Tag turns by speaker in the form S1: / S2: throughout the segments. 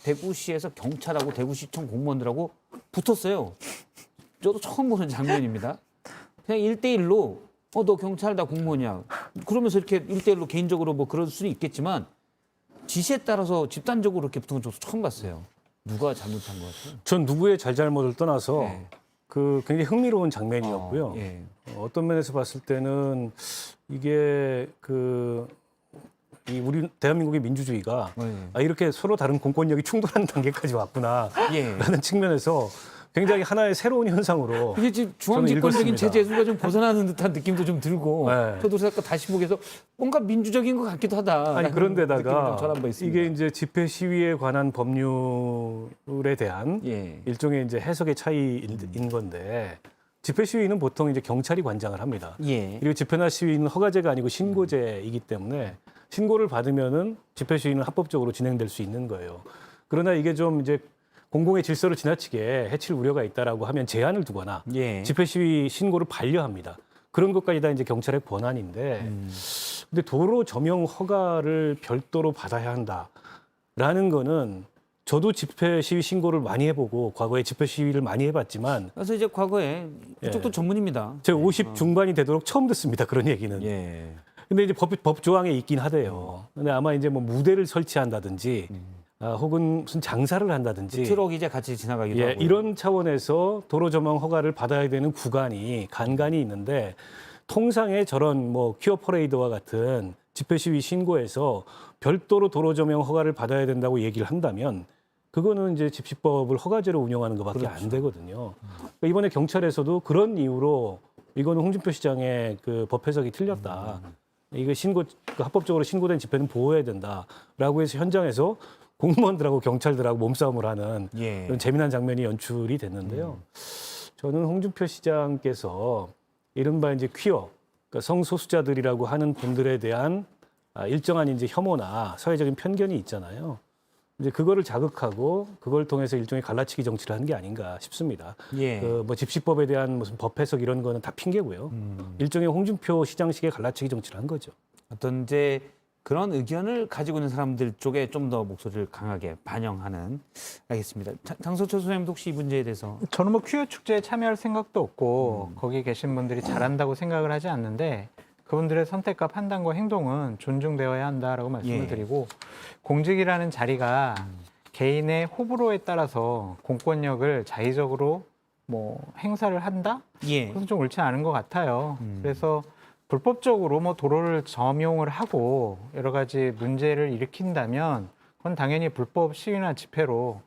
S1: 대구시에서 경찰하고 대구시청 공무원들하고 붙었어요. 저도 처음 보는 장면입니다. 그냥 1대1로 너 경찰 나 공무원이야. 그러면서 이렇게 1대1로 개인적으로 뭐 그럴 수는 있겠지만 지시에 따라서 집단적으로 이렇게 붙은 건 저도 처음 봤어요. 누가 잘못한 것 같아요?
S2: 전 누구의 잘잘못을 떠나서
S1: 네.
S2: 그 굉장히 흥미로운 장면이었고요.
S1: 예.
S2: 어떤 면에서 봤을 때는 이게 이 우리 대한민국의 민주주의가 이렇게 서로 다른 공권력이 충돌하는 단계까지 왔구나라는
S1: 예.
S2: 측면에서 굉장히 하나의 새로운 현상으로
S1: 이게 지금
S2: 저는
S1: 중앙집권적인
S2: 읽었습니다.
S1: 체제에서 좀 벗어나는 듯한 느낌도 좀 들고
S2: 네.
S1: 저도 잠깐 다시 보기에서 뭔가 민주적인 것 같기도 하다.
S2: 아니 그런데다가
S1: 있습니다.
S2: 이게 이제 집회 시위에 관한 법률에 대한
S1: 예.
S2: 일종의 이제 해석의 차이인 건데 집회 시위는 보통 이제 경찰이 관장을 합니다.
S1: 예.
S2: 그리고 집회나 시위는 허가제가 아니고 신고제이기 때문에 신고를 받으면은 집회 시위는 합법적으로 진행될 수 있는 거예요. 그러나 이게 좀 이제 공공의 질서를 지나치게 해칠 우려가 있다라고 하면 제한을 두거나
S1: 예.
S2: 집회 시위 신고를 반려합니다. 그런 것까지 다 이제 경찰의 권한인데 근데 도로 점용 허가를 별도로 받아야 한다라는 거는 저도 집회 시위 신고를 많이 해보고 과거에 집회 시위를 많이 해봤지만
S1: 그래서 이제 과거에 그쪽도 전문입니다.
S2: 제가 50 중반이 되도록 처음 듣습니다. 그런 얘기는.
S1: 예.
S2: 근데 이제 법 조항에 있긴 하대요. 근데 아마 이제 뭐 무대를 설치한다든지 혹은 무슨 장사를 한다든지
S1: 트럭 이제 같이 지나가기도
S2: 예,
S1: 하고
S2: 이런 차원에서 도로 점용 허가를 받아야 되는 구간이 간간이 있는데 통상의 저런 뭐 퀴어 퍼레이드와 같은 집회 시위 신고에서 별도로 도로 점용 허가를 받아야 된다고 얘기를 한다면 그거는 이제 집시법을 허가제로 운영하는 것밖에 안 되거든요. 그러니까 이번에 경찰에서도 그런 이유로 이거는 홍준표 시장의 그 법 해석이 틀렸다. 이거 그 합법적으로 신고된 집회는 보호해야 된다라고 해서 현장에서 공무원들하고 경찰들하고 몸싸움을 하는
S1: 예.
S2: 그런 재미난 장면이 연출이 됐는데요. 저는 홍준표 시장께서 이른바 이제 퀴어, 그러니까 성소수자들이라고 하는 분들에 대한 일정한 이제 혐오나 사회적인 편견이 있잖아요. 이제 그거를 자극하고 그걸 통해서 일종의 갈라치기 정치를 한 게 아닌가 싶습니다.
S1: 예.
S2: 뭐 집시법에 대한 무슨 법 해석 이런 거는 다 핑계고요. 일종의 홍준표 시장식의 갈라치기 정치를 한 거죠.
S1: 어떤 이제 그런 의견을 가지고 있는 사람들 쪽에 좀 더 목소리를 강하게 반영하는 알겠습니다. 장소철 소장님도 혹시 이 문제에 대해서
S3: 저는 뭐 퀴어 축제에 참여할 생각도 없고 거기 계신 분들이 잘한다고 생각을 하지 않는데 그분들의 선택과 판단과 행동은 존중되어야 한다라고 말씀을
S1: 예.
S3: 드리고 공직이라는 자리가 개인의 호불호에 따라서 공권력을 자의적으로 뭐 행사를 한다?
S1: 예.
S3: 그것은 좀 옳지 않은 것 같아요. 그래서 불법적으로 뭐 도로를 점용을 하고 여러 가지 문제를 일으킨다면 그건 당연히 불법 시위나 집회로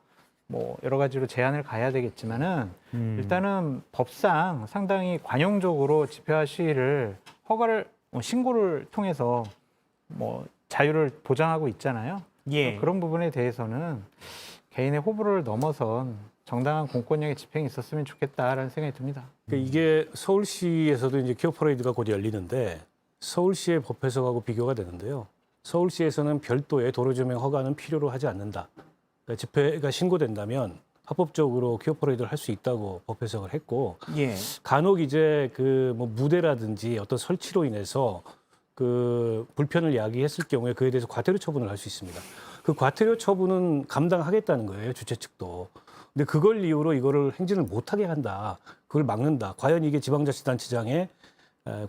S3: 뭐 여러 가지로 제한을 가야 되겠지만은 일단은 법상 상당히 관용적으로 집회와 시위를 허가를 신고를 통해서 뭐 자유를 보장하고 있잖아요.
S1: 예.
S3: 그런 부분에 대해서는 개인의 호불호를 넘어선 정당한 공권력의 집행이 있었으면 좋겠다라는 생각이 듭니다.
S2: 그러니까 이게 서울시에서도 이제 퀴어 퍼레이드가 곧 열리는데 서울시의 법 해석하고 비교가 되는데요. 서울시에서는 별도의 도로 조명 허가는 필요로 하지 않는다. 그러니까 집회가 신고된다면 합법적으로 퀴어 퍼레이드를 할 수 있다고 법 해석을 했고
S1: 예.
S2: 간혹 이제 그 뭐 무대라든지 어떤 설치로 인해서 그 불편을 야기했을 경우에 그에 대해서 과태료 처분을 할 수 있습니다. 그 과태료 처분은 감당하겠다는 거예요, 주최 측도. 근데 그걸 이유로 이거를 행진을 못하게 한다, 그걸 막는다. 과연 이게 지방자치단체장의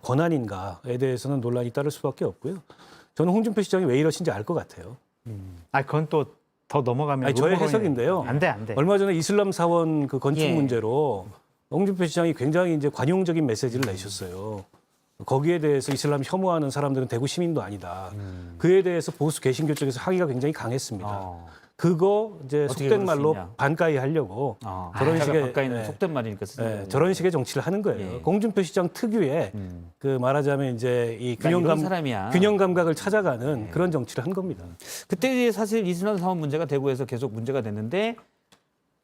S2: 권한인가에 대해서는 논란이 따를 수밖에 없고요. 저는 홍준표 시장이 왜 이러신지 알 것 같아요.
S3: 아, 그건 또 더 넘어가면
S2: 아니, 저의
S3: 음모론이-
S2: 해석인데요.
S3: 안 돼, 안 돼.
S2: 얼마 전에 이슬람 사원 그 건축
S1: 예.
S2: 문제로 홍준표 시장이 굉장히 이제 관용적인 메시지를 내셨어요. 거기에 대해서 이슬람 혐오하는 사람들은 대구 시민도 아니다. 그에 대해서 보수 개신교 쪽에서 항의가 굉장히 강했습니다. 그거 이제
S1: 어떻게
S2: 속된
S1: 그럴 수
S2: 말로
S1: 있냐.
S2: 반가이 하려고
S1: 저런 식의
S2: 식의,
S1: 가까이는
S2: 예.
S1: 속된 말이니까 쓰는 거예요.
S2: 저런 식의 정치를 하는 거예요.
S1: 예.
S2: 홍준표 시장 특유의 그 말하자면 이제 이
S1: 나 이런 사람이야.
S2: 균형 감각을 찾아가는 그런 정치를 한 겁니다.
S1: 그때 사실 이슬람 사원 문제가 대구에서 계속 문제가 됐는데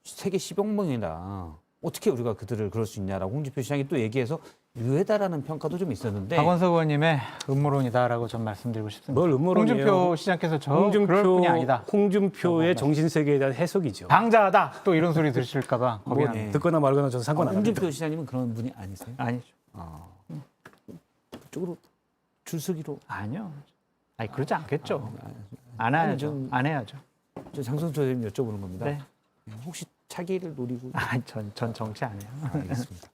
S1: 세계 10억명이다. 어떻게 우리가 그들을 그럴 수 있냐라고 홍준표 시장이 또 얘기해서 유해다라는 평가도 좀 있었는데
S3: 박원석 의원님의 음모론이다라고 전 말씀드리고 싶습니다.
S2: 뭘 음모론이에요?
S3: 홍준표 시장께서 그럴 뿐이 아니다.
S2: 홍준표의 정신 세계에 대한 해석이죠.
S3: 방자하다. 또 이런 소리 들으실까봐
S2: 뭐
S3: 거기 안
S2: 듣거나 말거나 저는 상관 안 합니다.
S1: 홍준표 시장님은 그런 분이 아니세요?
S3: 아니죠.
S1: 그쪽으로 줄서기로
S3: 아니요. 아니 그러지 않겠죠. 안
S1: 아니,
S3: 해야죠.
S1: 좀-
S3: 안 해야죠.
S1: 저 장성철 선생님 여쭤보는 겁니다.
S3: 네.
S1: 혹시 차기를 노리고?
S3: 전 정치 안 해요.
S1: 알겠습니다.